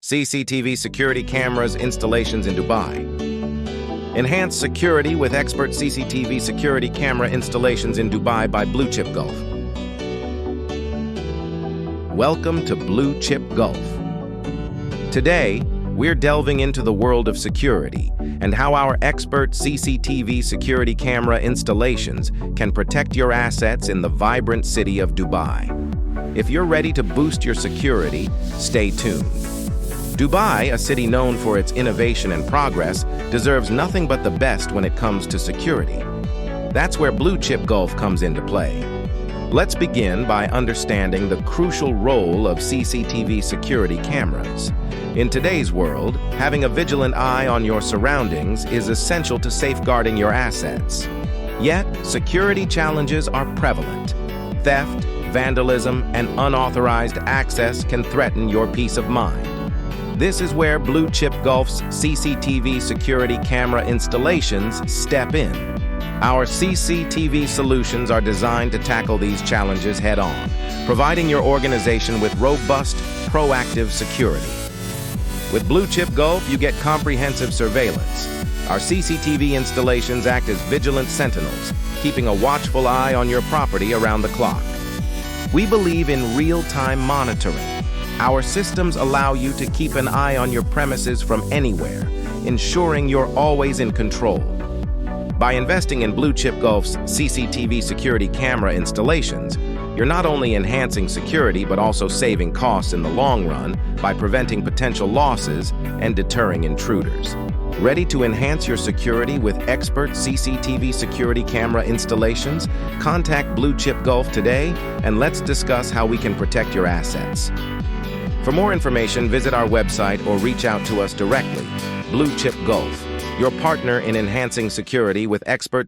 CCTV security cameras installations in Dubai. Enhance security with expert CCTV security camera installations in Dubai by Bluechip Gulf. Welcome to Bluechip Gulf. Today, we're delving into the world of security and how our expert CCTV security camera installations can protect your assets in the vibrant city of Dubai. If you're ready to boost your security, stay tuned. Dubai, a city known for its innovation and progress, deserves nothing but the best when it comes to security. That's where Bluechip Gulf comes into play. Let's begin by understanding the crucial role of CCTV security cameras. In today's world, having a vigilant eye on your surroundings is essential to safeguarding your assets. Yet, security challenges are prevalent. Theft, vandalism, and unauthorized access can threaten your peace of mind. This is where Bluechip Gulf's CCTV security camera installations step in. Our CCTV solutions are designed to tackle these challenges head-on, providing your organization with robust, proactive security. With Bluechip Gulf, you get comprehensive surveillance. Our CCTV installations act as vigilant sentinels, keeping a watchful eye on your property around the clock. We believe in real-time monitoring. Our systems allow you to keep an eye on your premises from anywhere, ensuring you're always in control. By investing in Bluechip Gulf's CCTV security camera installations, you're not only enhancing security but also saving costs in the long run by preventing potential losses and deterring intruders. Ready to enhance your security with expert CCTV security camera installations? Contact Bluechip Gulf today and let's discuss how we can protect your assets. For more information, visit our website or reach out to us directly. Bluechip Gulf, your partner in enhancing security with expert